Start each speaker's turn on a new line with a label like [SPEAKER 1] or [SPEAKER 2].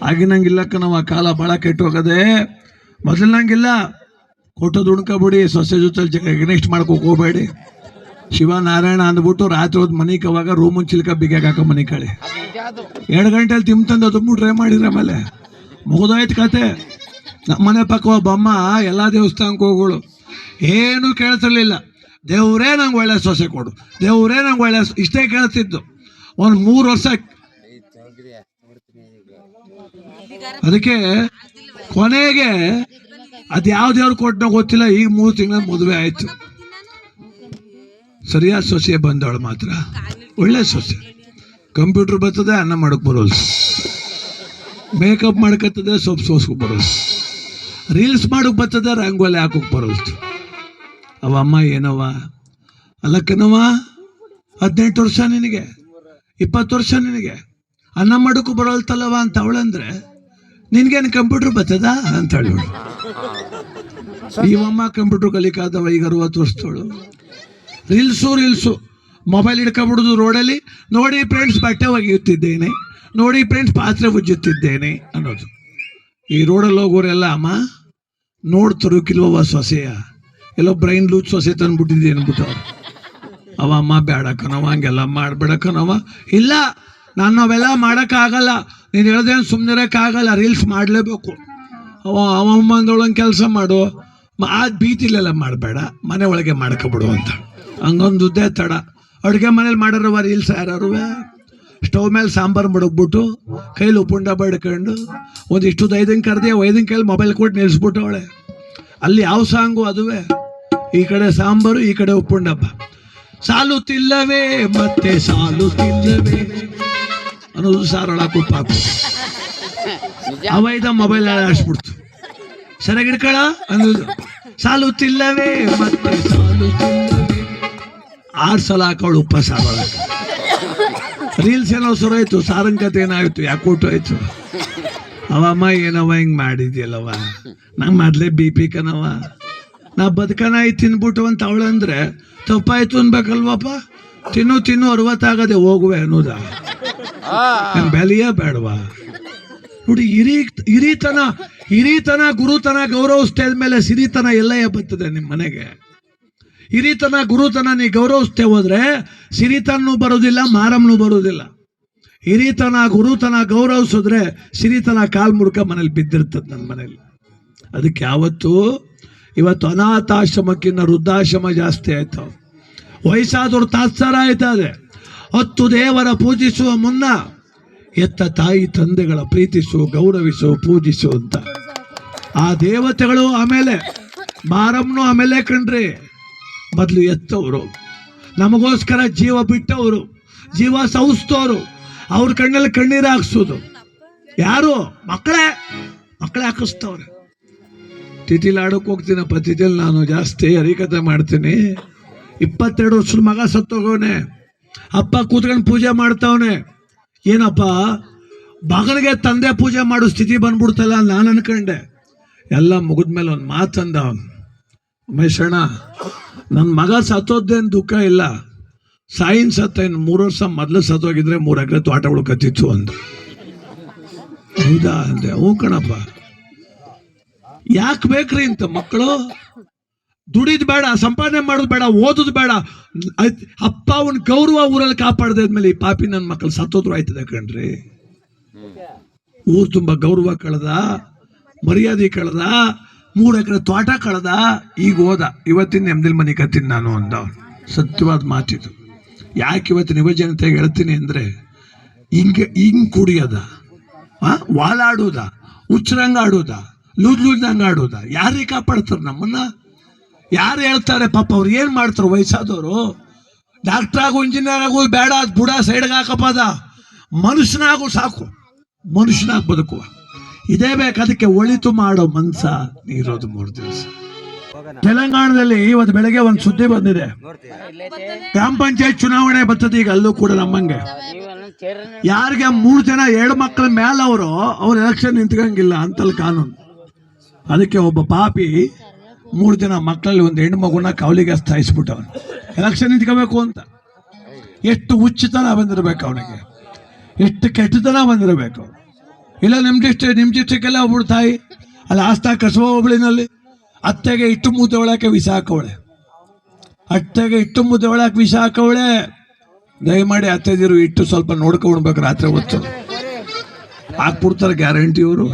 [SPEAKER 1] ಆಗಿನಂಗಿಲ್ಲಕ್ಕ ನಾವು ಆ ಕಾಲ ಭಾಳ ಕೆಟ್ಟು ಹೋಗದೆ. ಮೊದಲಿನಂಗಿಲ್ಲ, ಕೊಟ್ಟೋದು ಉಣ್ಕೊಬಿಡಿ, ಸೊಸೆ ಜೊತೆ ನೆಕ್ಸ್ಟ್ ಮಾಡ್ಕೋಕೆ ಹೋಗಬೇಡಿ. ಶಿವನಾರಾಯಣ ಅಂದ್ಬಿಟ್ಟು ರಾತ್ರಿ ಹೊತ್ತು ಮನೆಗೆ ಅವಾಗ ರೂಮನ್ ಚಿಲ್ಕ ಬಿಗ್ಯಾಗ ಹಾಕೋ ಮನೆ ಕಳಿ 2 ಗಂಟೆಲಿ ತಿಂತಂದು ತುಂಬ ಟ್ರೈ ಮಾಡಿದ್ರೆ ಆಮೇಲೆ ಮುಗಿದೋಯ್ತು ಕತೆ. ನಮ್ಮನೆ ಪಕ್ಕ ಒಬ್ಬಮ್ಮ ಎಲ್ಲ ದೇವಸ್ಥಾನಕ್ಕೆ ಹೋಗೋಳು, ಏನೂ ಕೇಳ್ತಿರ್ಲಿಲ್ಲ. ದೇವರೇ ನಂಗೆ ಒಳ್ಳೆ ಸೊಸೆ ಕೊಡು, ದೇವರೇ ನಂಗೆ ಒಳ್ಳೆ ಇಷ್ಟೇ ಕೇಳ್ತಿದ್ದು. ಒಂದು 3 ವರ್ಷ ಅದಕ್ಕೆ ಕೊನೆಗೆ ಅದು ಯಾವ ದೇವ್ರು ಕೊಟ್ಟನೋ ಗೊತ್ತಿಲ್ಲ, ಈಗ 3 ತಿಂಗಳ ಮದುವೆ ಆಯಿತು. ಸರಿಯಾದ ಸೊಸೆ ಬಂದವಳು ಮಾತ್ರ ಒಳ್ಳೆ ಸೊಸೆ. ಕಂಪ್ಯೂಟರ್ ಬರ್ತದೆ, ಅನ್ನ ಮಾಡೋಕೆ ಬರೋದು, ಮೇಕಪ್ ಮಾಡ್ಕೊತದೆ, ಸೊಪ್ಪು ಸೋಸ್ಕೊಕ್ ಬರೋದು, ರೀಲ್ಸ್ ಮಾಡೋಕೆ ಬರ್ತದೆ, ರಂಗೋಲಿ ಹಾಕೋಕೆ ಬರೋದು. ಅವಮ್ಮ ಏನವ ಅಲ್ಲಕ್ಕನವ 18 ವರ್ಷ ನಿನಗೆ, 20 ವರ್ಷ ನಿನಗೆ, ಅನ್ನ ಮಾಡೋಕ್ಕೂ ಬರೋಲ್ತಲ್ಲವ ಅಂತ ಅವಳಂದ್ರೆ ನಿನ್ಗೇನು ಕಂಪ್ಯೂಟರ್ ಬರ್ತದ ಅಂತ ಹೇಳಿ. ಇವಮ್ಮ ಕಂಪ್ಯೂಟರ್ ಕಲಿಕಾದವ, ಈಗ 60 ವರ್ಷದವಳು. ರೀಲ್ಸು ಮೊಬೈಲ್ ಹಿಡ್ಕೊಬಿಡೋದು ರೋಡಲ್ಲಿ. ನೋಡಿ ಫ್ರೆಂಡ್ಸ್ ಬಟ್ಟೆ ಒಗೆಯುತ್ತಿದ್ದೇನೆ, ನೋಡಿ ಫ್ರೆಂಡ್ಸ್ ಪಾತ್ರೆ ಉಜ್ಜುತ್ತಿದ್ದೇನೆ ಅನ್ನೋದು. ಈ ರೋಡಲ್ಲಿ ಹೋಗೋರೆಲ್ಲ ಅಮ್ಮ ನೋಡ್ತರು ಕಿಲ್ವ ಸೊಸೆಯ ಎಲ್ಲೋ ಬ್ರೈನ್ ಲೂಸ್ ಸೊಸೆ ತಂದ್ಬಿಟ್ಟಿದ್ದೆ ಅಂದ್ಬಿಟ್ಟವ್ರು. ಅವ ಅಮ್ಮ ಬೇಡಕ್ಕನವ, ಹಂಗೆಲ್ಲ ಮಾಡಬೇಡಕ್ಕನವ. ಇಲ್ಲ, ನಾನು ಅವೆಲ್ಲ ಮಾಡೋಕ್ಕಾಗಲ್ಲ, ನೀನು ಹೇಳ್ದೇನು ಸುಮ್ಮನಿರೋಕ್ಕಾಗಲ್ಲ, ರೀಲ್ಸ್ ಮಾಡಲೇಬೇಕು. ಅಮ್ಮ ಅಂದೊಳಗೆ ಕೆಲಸ ಮಾಡು, ಆ ಭೀತಿಲೆಲ್ಲ ಮಾಡಬೇಡ, ಮನೆ ಒಳಗೆ ಮಾಡ್ಕೊಬಿಡು ಅಂತ. ಹಂಗೊಂದುದ್ದೇ ತಡ. ಅಡುಗೆ ಮನೇಲಿ ಮಾಡಿರವ ರೀಲ್ಸ್ ಯಾರು ಸ್ಟವ್ ಮೇಲೆ ಸಾಂಬಾರು ಮಡಗ್ಬಿಟ್ಟು ಕೈಲಿ ಉಪ್ಪುಂಡ ಬಡ್ಕೊಂಡು ಒಂದಿಷ್ಟು 5 ಕರೆದೆ 5 ಕೈಲಿ ಮೊಬೈಲ್ ಕೊಟ್ಟು ನಿಲ್ಲಿಸ್ಬಿಟ್ಟು ಅವಳೆ. ಅಲ್ಲಿ ಯಾವ ಸಾಂಗು ಅದುವೇ, ಈ ಕಡೆ ಸಾಂಬಾರು, ಈ ಕಡೆ ಉಪ್ಪುಂಡಪ್ಪ. ಸಾಲುತ್ತಿಲ್ಲವೇ ಮತ್ತೆ ಸಾಲುತ್ತಿಲ್ಲವೇ ಅನ್ನೋದು ಸಾರಳಾಕು ಪಾಪ. ಅವೈದ ಮೊಬೈಲ್ ಆಡಿಸ್ಬಿಡ್ತು, ಸರಿಯಾಗಿ ಹಿಡ್ಕೊಳ ಅನ್ನೋದು. ಸಾಲುತ್ತಿಲ್ಲವೇ ಮತ್ತೆ ಸಾಲುತ್ತಿಲ್ಲವೇ 6 ಸಲ ಹಾಕೋಳು ಉಪ್ಪ ಸಾರಳ. ರೀಲ್ಸ್ ಏನೋ ಸುರಾಯ್ತು, ಸಾರಂಕತೆ ಏನಾಯ್ತು, ಯಾಕೋಟು ಆಯ್ತು. ಅವಮ್ಮ ಏನವ ಹಿಂಗೆ ಮಾಡಿದ್ಯಲ್ಲವ, ನಂಗೆ ಮೊದಲೇ BP ಕನವ, ನಾ ಬದುಕನಾಯಿ ತಿನ್ಬಿಟ್ಟು ಅಂತ ಅವಳಂದ್ರೆ ತಪ್ಪಾಯ್ತು ಅನ್ಬೇಕಲ್ವಪ್ಪ. ತಿನ್ನು 60 ಹೋಗುವೆ ಅನ್ನೋದ ಬೆಲೆಯ ಬೇಡವಾ? ನೋಡಿ, ಹಿರಿತನ ಗುರುತನ ಗೌರವಿಸ್ತೇ ಮೇಲೆ ಸಿರಿತನ ಎಲ್ಲ ಬರ್ತದೆ ನಿಮ್ಮ ಮನೆಗೆ. ಹಿರಿತನ ಗುರುತನ ನೀ ಗೌರವಿಸ್ತೇ ಹೋದ್ರೆ ಸಿರಿತನೂ ಬರೋದಿಲ್ಲ, ಮಾರಮ್ಮನೂ ಬರೋದಿಲ್ಲ. ಹಿರಿತನ ಗುರುತನ ಗೌರವಿಸಿದ್ರೆ ಸಿರಿತನ ಕಾಲ್ ಮುಡ್ಕ ಮನೇಲಿ ಬಿದ್ದಿರ್ತದೆ ನನ್ನ ಮನೇಲಿ. ಅದಕ್ಕೆ ಇವತ್ತು ಅನಾಥಾಶ್ರಮಕ್ಕಿಂತ ವೃದ್ಧಾಶ್ರಮ ಜಾಸ್ತಿ ಆಯ್ತಾವ. ವಯಸ್ಸಾದವ್ರು ತಾತ್ಸಾರ ಆಯ್ತದೆ. 10 ದೇವರ ಪೂಜಿಸುವ ಮುನ್ನ ಎತ್ತ ತಾಯಿ ತಂದೆಗಳ ಪ್ರೀತಿಸು, ಗೌರವಿಸು, ಪೂಜಿಸು ಅಂತ. ಆ ದೇವತೆಗಳು ಆಮೇಲೆ, ಮಾರಮ್ಮನು ಆಮೇಲೆ ಕಣ್ರಿ. ಮೊದಲು ಎತ್ತವರು, ನಮಗೋಸ್ಕರ ಜೀವ ಬಿಟ್ಟವರು, ಜೀವ ಸೌಸ್ತವರು, ಅವ್ರ ಕಣ್ಣಲ್ಲಿ ಕಣ್ಣೀರು ಹಾಕ್ಸೋದು ಯಾರು? ಮಕ್ಕಳೇ ಹಾಕಿಸ್ತವ್ರೆ. ತಿಥಿಲಿ ಆಡೋಕೆ ಹೋಗ್ತೀನಪ್ಪ, ತಿಥಿಲಿ ನಾನು ಜಾಸ್ತಿ ಹರಿಕತೆ ಮಾಡ್ತೀನಿ. 22 ವರ್ಷದ ಮಗ ಸತ್ತೋಗವನೆ, ಅಪ್ಪ ಕೂತ್ಕೊಂಡು ಪೂಜೆ ಮಾಡ್ತಾವನೆ. ಏನಪ್ಪ ಮಗನಿಗೆ ತಂದೆ ಪೂಜೆ ಮಾಡೋ ಸ್ಥಿತಿ ಬಂದ್ಬಿಡ್ತಲ್ಲ ನಾನು ಅನ್ಕೊಂಡೆ. ಎಲ್ಲ ಮುಗಿದ್ಮೇಲೆ ಒಂದು ಮಾತಂದ, ಮೈಸಣ್ಣ ನನ್ನ ಮಗ ಸತ್ತೋದ್ದೇನು ದುಃಖ ಇಲ್ಲ, ಸಾಯಿನ್ ಸತ್ತ ಇನ್ನು 3 ವರ್ಷ ಮೊದಲು ಸತ್ತೋಗಿದ್ರೆ 3 ಎಕರೆ ತೋಟ ಉಳ್ಕತ್ತಿತ್ತು ಅಂದ. ಹೌದಾ ಅಂದೆ. ಹ್ಞೂ ಕಣಪ್ಪ. ಯಾಕೆ ಬೇಕ್ರಿ ಇಂತ ಮಕ್ಕಳು? ದುಡಿದ್ ಬೇಡ, ಸಂಪಾದನೆ ಮಾಡೋದು ಬೇಡ, ಓದೋದು ಬೇಡ, ಅಪ್ಪ ಅವನ ಗೌರವ ಊರಲ್ಲಿ ಕಾಪಾಡ್ದಾದ್ಮೇಲೆ ಈ ಪಾಪಿ ನನ್ನ ಮಕ್ಕಳು ಸತ್ತೋದ್ರು ಆಯ್ತದೆ ಕಣ್ರಿ. ಊರು ತುಂಬ ಗೌರವ ಕಳೆದ, ಮರ್ಯಾದೆ ಕಳೆದ, 3 ಎಕರೆ ತೋಟ ಕಳೆದ, ಈಗ ಹೋದ. ಇವತ್ತಿನ ನೆಮ್ಮದಿಲ್ ಮನೆ ಕತ್ತೀನಿ ನಾನು ಅಂದ. ಸತ್ಯವಾದ ಮಾತಿದು. ಯಾಕೆ ಇವತ್ತಿನ ಯುವ ಜನತೆಗೆ ಹೇಳ್ತೀನಿ ಅಂದರೆ, ಹಿಂಗೆ ಕುಡಿಯೋದ, ವಾಲಾಡೋದ, ಹುಚ್ಚರಂಗ ಆಡೋದ, ಲೂಜ್ದಂಗೆ ಆಡೋದ, ಯಾರಿಗೆ ಕಾಪಾಡ್ತಾರೆ ನಮ್ಮನ್ನ? ಯಾರು ಹೇಳ್ತಾರೆ? ಪಾಪ ಅವ್ರು ಏನು ಮಾಡ್ತಾರೆ ವಯಸ್ಸಾದವರು? ಡಾಕ್ಟರ್ ಆಗು, ಇಂಜಿನಿಯರ್ ಆಗು ಬೇಡ, ಅದು ಬುಡ ಸೈಡ್ಗೆ ಹಾಕಪ್ಪದ. ಮನುಷ್ಯನಾಗು ಸಾಕು, ಮನುಷ್ಯನಾಗಿ ಬದುಕುವ ಇದೇ ಬೇಕು. ಅದಕ್ಕೆ ಒಳಿತು ಮಾಡೋ ಮನ್ಸ ನೀರೋದು 3 ದಿವಸ. ತೆಲಂಗಾಣದಲ್ಲಿ ಇವತ್ತು ಬೆಳಗ್ಗೆ ಒಂದು ಸುದ್ದಿ ಬಂದಿದೆ. ಗ್ರಾಮ ಪಂಚಾಯತ್ ಚುನಾವಣೆ ಬರ್ತದೆ ಈಗ ಅಲ್ಲೂ ಕೂಡ ನಮ್ಮಂಗೆ. ಯಾರಿಗೆ 3 ಜನ 2 ಮಕ್ಕಳ ಮೇಲೆ ಅವ್ರು ಎಲೆಕ್ಷನ್ ನಿಂತ್ಕಂಗಿಲ್ಲ ಅಂತಲ್ಲಿ ಕಾನೂನು. ಅದಕ್ಕೆ ಒಬ್ಬ ಪಾಪಿ 3 ಜನ ಮಕ್ಕಳಲ್ಲಿ ಒಂದು ಹೆಣ್ಣು ಮಗುನ ಕವಲಿಗೆ ಸ್ಥಾಯಿಸ್ಬಿಟ್ಟವನು ಎಲೆಕ್ಷನ್ ನಿಂತ್ಕೋಬೇಕು ಅಂತ. ಎಷ್ಟು ಹುಚ್ಚುತನ ಬಂದಿರಬೇಕು ಅವನಿಗೆ, ಎಷ್ಟು ಕೆಟ್ಟತನ ಬಂದಿರಬೇಕು, ಇಲ್ಲ ನಿಮ್ಮ ಡಿಸ್ಟ್ರಿಕ್ಕೆಲ್ಲ ಒಬ್ಬಳು ತಾಯಿ ಅಲ್ಲಿ ಆಸ್ತಾ ಕಸಬಾ ಹೋಬಳಿನಲ್ಲಿ ಅತ್ತೆಗೆ ಇಟ್ಟು ಮುದ್ದೆ ಒಳಕ್ಕೆ ವಿಷ ಹಾಕವಳೆ, ಅತ್ತೆಗೆ ಇಟ್ಟು ಮುದ್ದೆ ಒಳಕ್ಕೆ ವಿಷ ಹಾಕವಳೆ. ದಯಮಾಡಿ ಅತ್ತೆದಿರು ಇಟ್ಟು ಸ್ವಲ್ಪ ನೋಡ್ಕೊಳ್ಬೇಕು, ರಾತ್ರಿ ಹೊತ್ತು ಹಾಕ್ಬಿಡ್ತಾರೆ ಗ್ಯಾರಂಟಿ ಅವರು.